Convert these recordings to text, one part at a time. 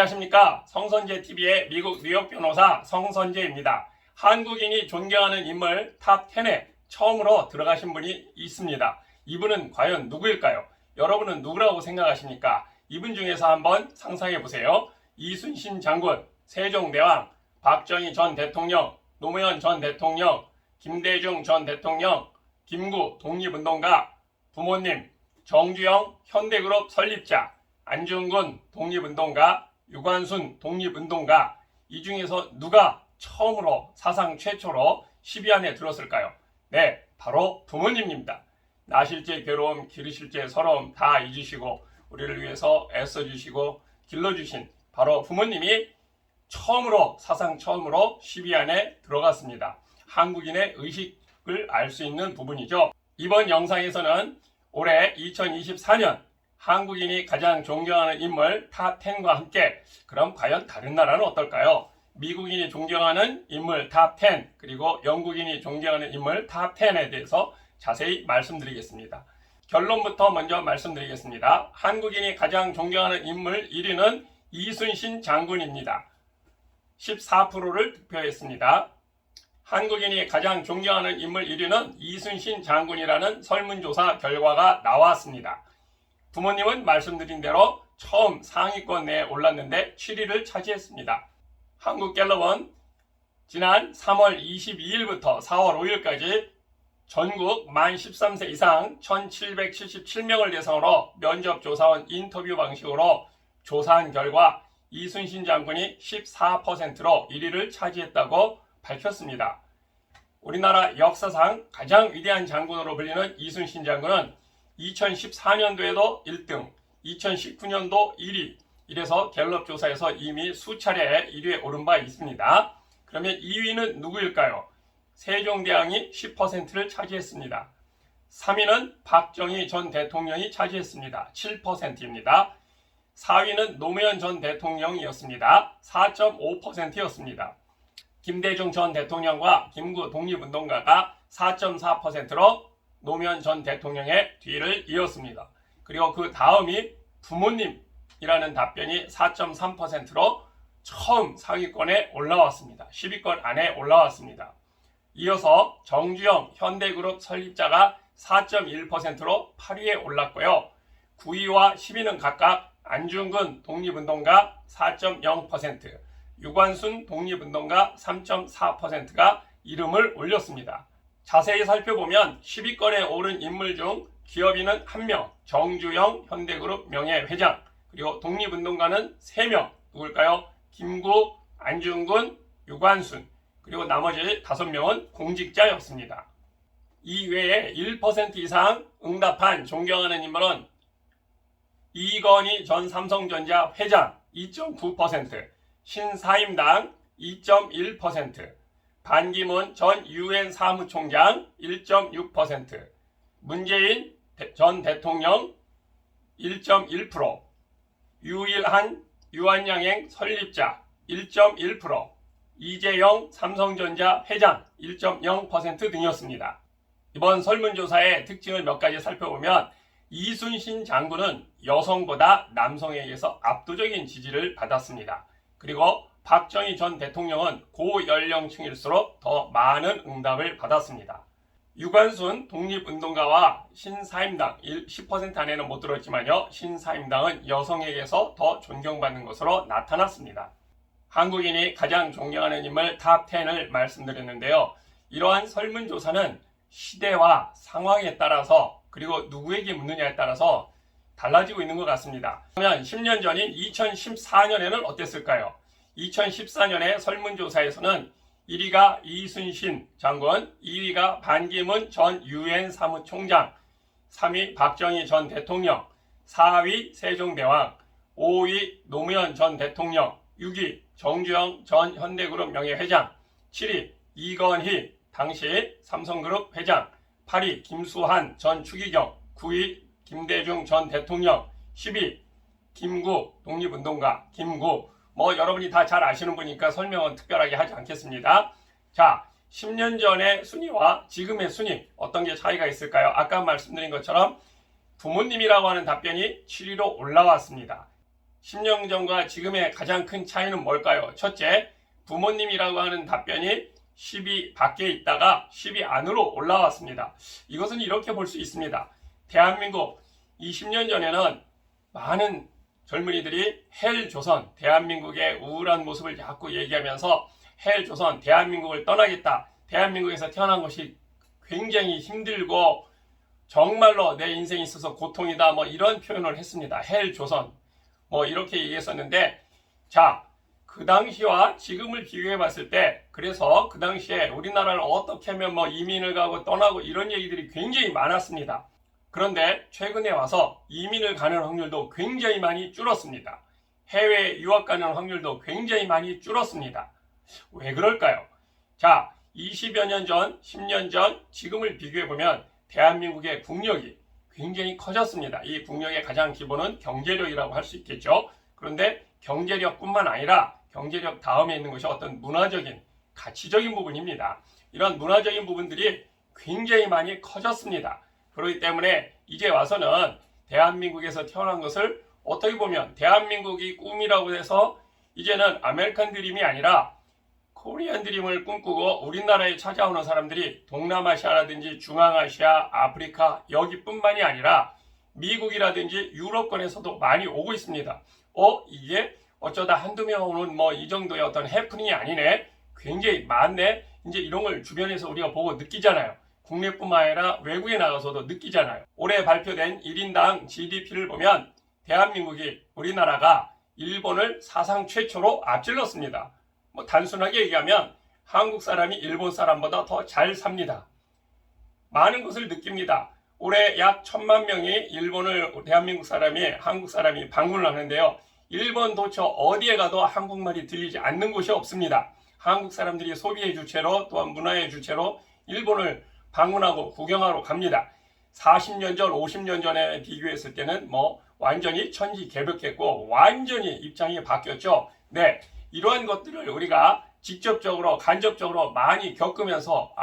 안녕하십니까. 성선재TV의 미국 뉴욕 변호사 성선재입니다. 한국인이 존경하는 인물 탑 10에 처음으로 들어가신 분이 있습니다. 이분은 과연 누구일까요? 여러분은 누구라고 생각하십니까? 이분 중에서 한번 상상해 보세요. 이순신 장군, 세종대왕, 박정희 전 대통령, 노무현 전 대통령, 김대중 전 대통령, 김구 독립운동가, 부모님, 정주영 현대그룹 설립자, 안중근 독립운동가, 유관순 독립운동가, 이 중에서 누가 처음으로 사상 최초로 10위 안에 들었을까요? 네, 바로 부모님입니다. 나실제 괴로움, 기르실제 서러움 다 잊으시고 우리를 위해서 애써주시고 길러주신 바로 부모님이 사상 처음으로 10위 안에 들어갔습니다. 한국인의 의식을 알 수 있는 부분이죠. 이번 영상에서는 올해 2024년 한국인이 가장 존경하는 인물 탑 10과 함께 그럼 과연 다른 나라는 어떨까요? 미국인이 존경하는 인물 탑 10, 그리고 영국인이 존경하는 인물 탑 10에 대해서 자세히 말씀드리겠습니다. 결론부터 먼저 말씀드리겠습니다. 한국인이 가장 존경하는 인물 1위는 이순신 장군입니다. 14%를 득표했습니다. 한국인이 가장 존경하는 인물 1위는 이순신 장군이라는 설문조사 결과가 나왔습니다. 부모님은 말씀드린 대로 처음 상위권 내에 올랐는데 7위를 차지했습니다. 한국갤럽은 지난 3월 22일부터 4월 5일까지 전국 만 13세 이상 1777명을 대상으로 면접조사원 인터뷰 방식으로 조사한 결과 이순신 장군이 14%로 1위를 차지했다고 밝혔습니다. 우리나라 역사상 가장 위대한 장군으로 불리는 이순신 장군은 2014년도에도 1등, 2019년도 1위, 이래서 갤럽 조사에서 이미 수차례 1위에 오른 바 있습니다. 그러면 2위는 누구일까요? 세종대왕이 10%를 차지했습니다. 3위는 박정희 전 대통령이 차지했습니다. 7%입니다. 4위는 노무현 전 대통령이었습니다. 4.5%였습니다. 김대중 전 대통령과 김구 독립운동가가 4.4%로 노무현 전 대통령의 뒤를 이었습니다. 그리고 그 다음이 부모님이라는 답변이 4.3%로 처음 상위권에 올라왔습니다. 10위권 안에 올라왔습니다. 이어서 정주영 현대그룹 설립자가 4.1%로 8위에 올랐고요. 9위와 10위는 각각 안중근 독립운동가 4.0%, 유관순 독립운동가 3.4%가 이름을 올렸습니다. 자세히 살펴보면 10위권에 오른 인물 중 기업인은 1명, 정주영 현대그룹 명예회장, 그리고 독립운동가는 3명, 누굴까요? 김구, 안중근, 유관순, 그리고 나머지 5명은 공직자였습니다. 이외에 1% 이상 응답한 존경하는 인물은 이건희 전 삼성전자 회장 2.9%, 신사임당 2.1%, 반기문 전 유엔 사무총장 1.6%, 문재인 전 대통령 1.1%, 유일한 유한양행 설립자 1.1%, 이재용 삼성전자 회장 1.0% 등이었습니다. 이번 설문조사의 특징을 몇 가지 살펴보면 이순신 장군은 여성보다 남성에 의해서 압도적인 지지를 받았습니다. 그리고 박정희 전 대통령은 고연령층일수록 더 많은 응답을 받았습니다. 유관순 독립운동가와 신사임당 10% 안에는 못 들었지만요. 신사임당은 여성에 의해서 더 존경받는 것으로 나타났습니다. 한국인이 가장 존경하는 인물 탑 10을 말씀드렸는데요. 이러한 설문조사는 시대와 상황에 따라서 그리고 누구에게 묻느냐에 따라서 달라지고 있는 것 같습니다. 그러면 10년 전인 2014년에는 어땠을까요? 2014년에 설문조사에서는 1위가 이순신 장군, 2위가 반기문 전 유엔 사무총장, 3위 박정희 전 대통령, 4위 세종대왕, 5위 노무현 전 대통령, 6위 정주영 전 현대그룹 명예회장, 7위 이건희 당시 삼성그룹 회장, 8위 김수한 전 추기경, 9위 김대중 전 대통령, 10위 김구 독립운동가 김구, 여러분이 다 잘 아시는 분이니까 설명은 특별하게 하지 않겠습니다. 자, 10년 전의 순위와 지금의 순위 어떤 게 차이가 있을까요? 아까 말씀드린 것처럼 부모님이라고 하는 답변이 7위로 올라왔습니다. 10년 전과 지금의 가장 큰 차이는 뭘까요? 첫째, 부모님이라고 하는 답변이 10위 밖에 있다가 10위 안으로 올라왔습니다. 이것은 이렇게 볼 수 있습니다. 대한민국 20년 전에는 많은 젊은이들이 헬조선, 대한민국의 우울한 모습을 자꾸 얘기하면서 헬조선, 대한민국을 떠나겠다. 대한민국에서 태어난 것이 굉장히 힘들고 정말로 내 인생에 있어서 고통이다. 뭐 이런 표현을 했습니다. 헬조선. 뭐 이렇게 얘기했었는데, 자, 그 당시와 지금을 비교해 봤을 때, 그래서 그 당시에 우리나라를 어떻게 하면 뭐 이민을 가고 떠나고 이런 얘기들이 굉장히 많았습니다. 그런데 최근에 와서 이민을 가는 확률도 굉장히 많이 줄었습니다. 해외 유학 가는 확률도 굉장히 많이 줄었습니다. 왜 그럴까요? 자, 20여 년 전, 10년 전, 지금을 비교해 보면 대한민국의 국력이 굉장히 커졌습니다. 이 국력의 가장 기본은 경제력이라고 할 수 있겠죠. 그런데 경제력뿐만 아니라 경제력 다음에 있는 것이 어떤 문화적인, 가치적인 부분입니다. 이런 문화적인 부분들이 굉장히 많이 커졌습니다. 그렇기 때문에 이제 와서는 대한민국에서 태어난 것을 어떻게 보면 대한민국이 꿈이라고 해서 이제는 아메리칸 드림이 아니라 코리안 드림을 꿈꾸고 우리나라에 찾아오는 사람들이 동남아시아라든지 중앙아시아, 아프리카 여기뿐만이 아니라 미국이라든지 유럽권에서도 많이 오고 있습니다. 이게 어쩌다 한두 명 오는 뭐 이 정도의 어떤 해프닝이 아니네. 굉장히 많네. 이제 이런 걸 주변에서 우리가 보고 느끼잖아요. 국내뿐만 아니라 외국에 나가서도 느끼잖아요. 올해 발표된 1인당 GDP를 보면 대한민국이, 우리나라가 일본을 사상 최초로 앞질렀습니다. 뭐 단순하게 얘기하면 한국 사람이 일본 사람보다 더 잘 삽니다. 많은 것을 느낍니다. 올해 약 1,000만 명이 일본을, 대한민국 사람이, 한국 사람이 방문을 하는데요. 일본 도처 어디에 가도 한국말이 들리지 않는 곳이 없습니다. 한국 사람들이 소비의 주체로, 또한 문화의 주체로 일본을 방문하고 구경하러 갑니다. 40년 전, 50년 전에 비교했을 때는 뭐 완전히 천지개벽했고 완전히 입장이 바뀌었죠. 네, 이러한 것들을 우리가 직접적으로, 간접적으로 많이 겪으면서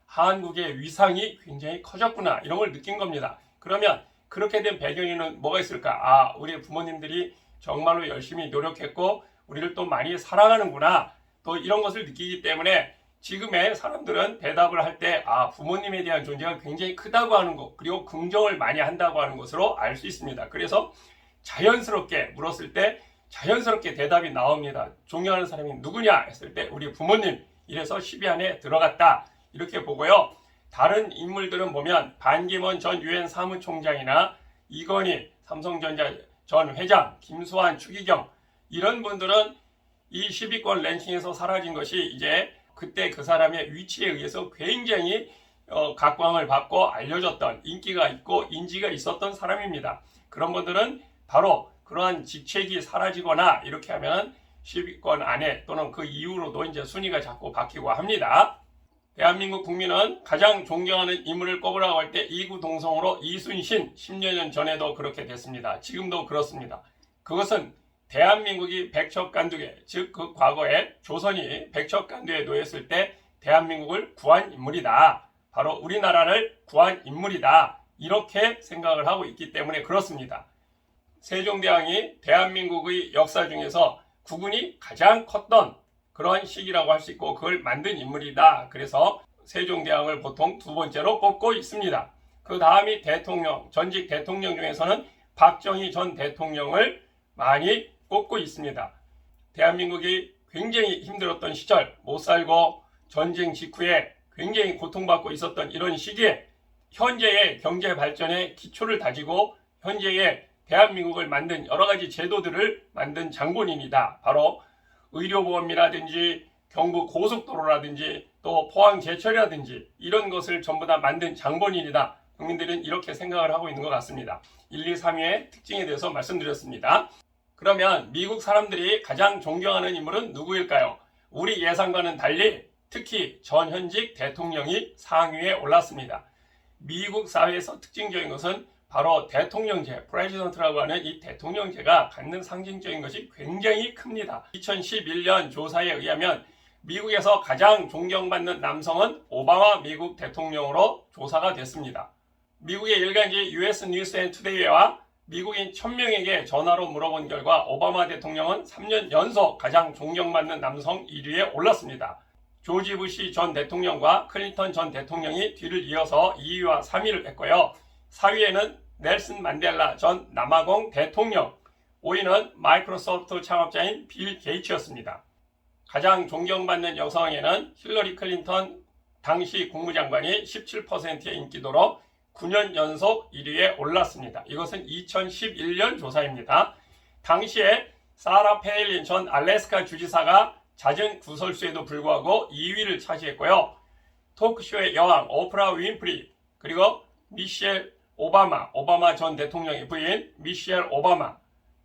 한국의 위상이 굉장히 커졌구나, 이런 걸 느낀 겁니다. 그러면 그렇게 된 배경에는 뭐가 있을까? 우리 부모님들이 정말로 열심히 노력했고 우리를 또 많이 사랑하는구나, 또 이런 것을 느끼기 때문에 지금의 사람들은 대답을 할 때 부모님에 대한 존재가 굉장히 크다고 하는 것, 그리고 긍정을 많이 한다고 하는 것으로 알 수 있습니다. 그래서 자연스럽게 물었을 때 자연스럽게 대답이 나옵니다. 존경하는 사람이 누구냐 했을 때 우리 부모님, 이래서 10위 안에 들어갔다, 이렇게 보고요. 다른 인물들은 보면 반기문 전 유엔 사무총장이나 이건희 삼성전자 전 회장, 김수환, 추기경, 이런 분들은 이 10위권 랭킹에서 사라진 것이 이제 그때 그 사람의 위치에 의해서 굉장히 각광을 받고 알려졌던, 인기가 있고 인지가 있었던 사람입니다. 그런 분들은 바로 그러한 직책이 사라지거나 이렇게 하면 10위권 안에, 또는 그 이후로도 이제 순위가 자꾸 바뀌고 합니다. 대한민국 국민은 가장 존경하는 인물을 꼽으라고 할 때 이구동성으로 이순신, 10년 전에도 그렇게 됐습니다. 지금도 그렇습니다. 그것은 대한민국이 백척간두에, 즉 그 과거에 조선이 백척간두에 놓였을 때 대한민국을 구한 인물이다, 바로 우리나라를 구한 인물이다, 이렇게 생각을 하고 있기 때문에 그렇습니다. 세종대왕이 대한민국의 역사 중에서 국군이 가장 컸던 그러한 시기라고 할 수 있고 그걸 만든 인물이다. 그래서 세종대왕을 보통 두 번째로 꼽고 있습니다. 그 다음이 대통령, 전직 대통령 중에서는 박정희 전 대통령을 많이 꼽고 있습니다. 대한민국이 굉장히 힘들었던 시절, 못 살고 전쟁 직후에 굉장히 고통받고 있었던 이런 시기에 현재의 경제 발전의 기초를 다지고 현재의 대한민국을 만든 여러 가지 제도들을 만든 장본인이다. 바로 의료보험이라든지 경부 고속도로라든지 또 포항제철이라든지 이런 것을 전부 다 만든 장본인이다. 국민들은 이렇게 생각을 하고 있는 것 같습니다. 1, 2, 3위의 특징에 대해서 말씀드렸습니다. 그러면 미국 사람들이 가장 존경하는 인물은 누구일까요? 우리 예상과는 달리 특히 전현직 대통령이 상위에 올랐습니다. 미국 사회에서 특징적인 것은 바로 대통령제, 프레지던트라고 하는 이 대통령제가 갖는 상징적인 것이 굉장히 큽니다. 2011년 조사에 의하면 미국에서 가장 존경받는 남성은 오바마 미국 대통령으로 조사가 됐습니다. 미국의 일간지 US 뉴스 앤 투데이와 미국인 1000명에게 전화로 물어본 결과 오바마 대통령은 3년 연속 가장 존경받는 남성 1위에 올랐습니다. 조지 부시 전 대통령과 클린턴 전 대통령이 뒤를 이어서 2위와 3위를 했고요. 4위에는 넬슨 만델라 전 남아공 대통령, 5위는 마이크로소프트 창업자인 빌 게이츠였습니다. 가장 존경받는 여성에는 힐러리 클린턴 당시 국무장관이 17%의 인기도로 9년 연속 1위에 올랐습니다. 이것은 2011년 조사입니다. 당시에 사라 페일린 전 알래스카 주지사가 잦은 구설수에도 불구하고 2위를 차지했고요. 토크쇼의 여왕 오프라 윈프리, 그리고 미셸 오바마 전 대통령의 부인 미셸 오바마,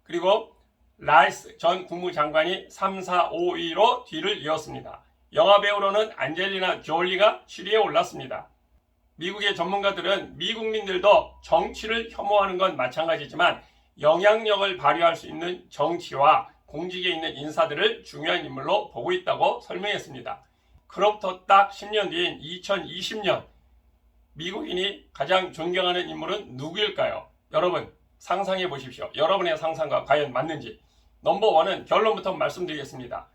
그리고 라이스 전 국무장관이 3, 4, 5위로 뒤를 이었습니다. 영화배우로는 안젤리나 졸리가 7위에 올랐습니다. 미국의 전문가들은 미국민들도 정치를 혐오하는 건 마찬가지지만 영향력을 발휘할 수 있는 정치와 공직에 있는 인사들을 중요한 인물로 보고 있다고 설명했습니다. 그로부터 딱 10년 뒤인 2020년, 미국인이 가장 존경하는 인물은 누구일까요? 여러분 상상해 보십시오. 여러분의 상상과 과연 맞는지. 넘버1은 결론부터 말씀드리겠습니다.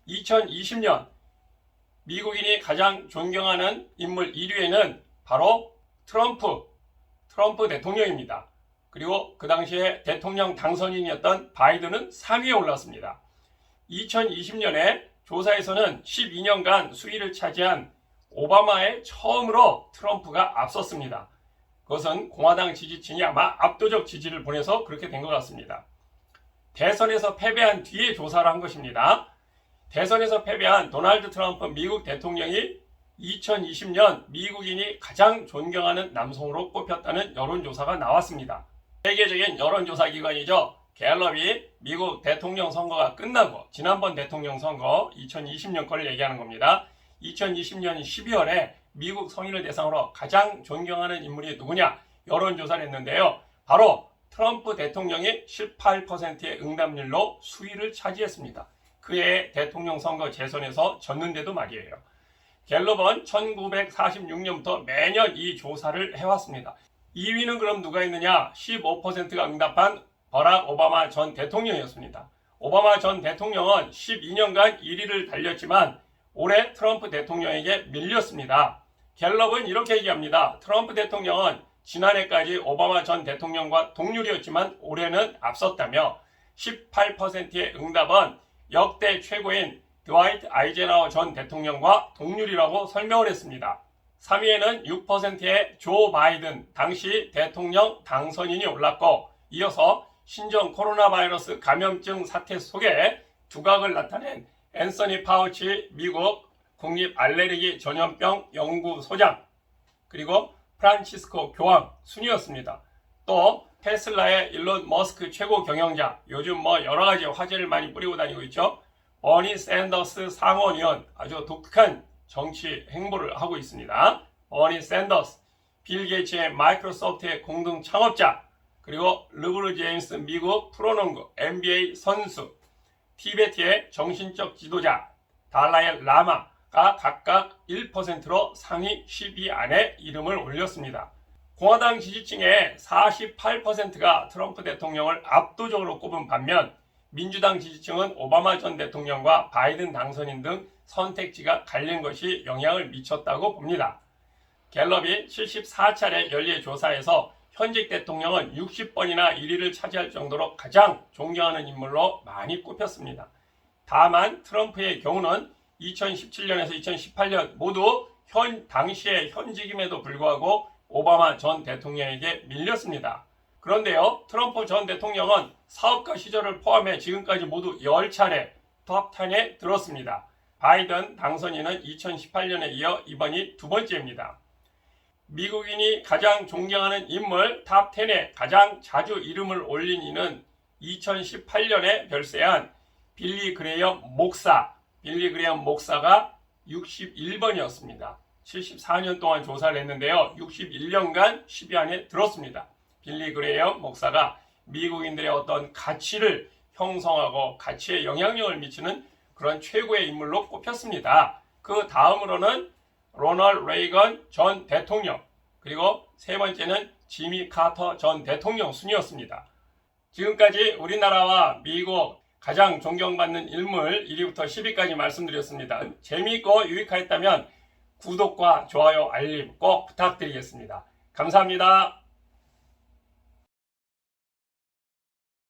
2020년 미국인이 가장 존경하는 인물 1위에는 바로 트럼프 대통령입니다. 그리고 그 당시에 대통령 당선인이었던 바이든은 3위에 올랐습니다. 2020년에 조사에서는 12년간 수위를 차지한 오바마의 처음으로 트럼프가 앞섰습니다. 그것은 공화당 지지층이 아마 압도적 지지를 보내서 그렇게 된 것 같습니다. 대선에서 패배한 뒤에 조사를 한 것입니다. 대선에서 패배한 도널드 트럼프 미국 대통령이 2020년 미국인이 가장 존경하는 남성으로 꼽혔다는 여론조사가 나왔습니다. 세계적인 여론조사 기관이죠. 갤럽이 미국 대통령 선거가 끝나고, 지난번 대통령 선거 2020년 거를 얘기하는 겁니다. 2020년 12월에 미국 성인을 대상으로 가장 존경하는 인물이 누구냐 여론조사를 했는데요. 바로 트럼프 대통령이 18%의 응답률로 수위를 차지했습니다. 그해 대통령 선거 재선에서 졌는데도 말이에요. 갤럽은 1946년부터 매년 이 조사를 해왔습니다. 2위는 그럼 누가 있느냐? 15%가 응답한 버락 오바마 전 대통령이었습니다. 오바마 전 대통령은 12년간 1위를 달렸지만 올해 트럼프 대통령에게 밀렸습니다. 갤럽은 이렇게 얘기합니다. 트럼프 대통령은 지난해까지 오바마 전 대통령과 동률이었지만 올해는 앞섰다며 18%의 응답은 역대 최고인 드와이트 아이젠하워 전 대통령과 동률이라고 설명을 했습니다. 3위에는 6%의 조 바이든 당시 대통령 당선인이 올랐고, 이어서 신종 코로나 바이러스 감염증 사태 속에 두각을 나타낸 앤서니 파우치 미국 국립 알레르기 전염병 연구소장, 그리고 프란치스코 교황 순이었습니다. 또 테슬라의 일론 머스크 최고 경영자, 요즘 여러 가지 화제를 많이 뿌리고 다니고 있죠. 버니 샌더스 상원의원, 아주 독특한 정치 행보를 하고 있습니다. 버니 샌더스, 빌 게이츠의 마이크로소프트의 공동 창업자, 그리고 르브론 제임스 미국 프로농구 NBA 선수, 티베트의 정신적 지도자 달라이 라마가 각각 1%로 상위 10위 안에 이름을 올렸습니다. 공화당 지지층의 48%가 트럼프 대통령을 압도적으로 꼽은 반면 민주당 지지층은 오바마 전 대통령과 바이든 당선인 등 선택지가 갈린 것이 영향을 미쳤다고 봅니다. 갤럽이 74차례 연례조사에서 현직 대통령은 60번이나 1위를 차지할 정도로 가장 존경하는 인물로 많이 꼽혔습니다. 다만 트럼프의 경우는 2017년에서 2018년 모두 당시의 현직임에도 불구하고 오바마 전 대통령에게 밀렸습니다. 그런데요, 트럼프 전 대통령은 사업가 시절을 포함해 지금까지 모두 10차례 톱10에 들었습니다. 바이든 당선인은 2018년에 이어 이번이 두 번째입니다. 미국인이 가장 존경하는 인물 탑10에 가장 자주 이름을 올린 이는 2018년에 별세한 빌리 그레이엄 목사가 61번이었습니다. 74년 동안 조사를 했는데요. 61년간 10위 안에 들었습니다. 빌리 그레이엄 목사가 미국인들의 어떤 가치를 형성하고 가치에 영향력을 미치는 그런 최고의 인물로 꼽혔습니다. 그 다음으로는 로널드 레이건 전 대통령, 그리고 세 번째는 지미 카터 전 대통령 순이었습니다. 지금까지 우리나라와 미국 가장 존경받는 인물 1위부터 10위까지 말씀드렸습니다. 재미있고 유익하였다면 구독과 좋아요, 알림 꼭 부탁드리겠습니다. 감사합니다.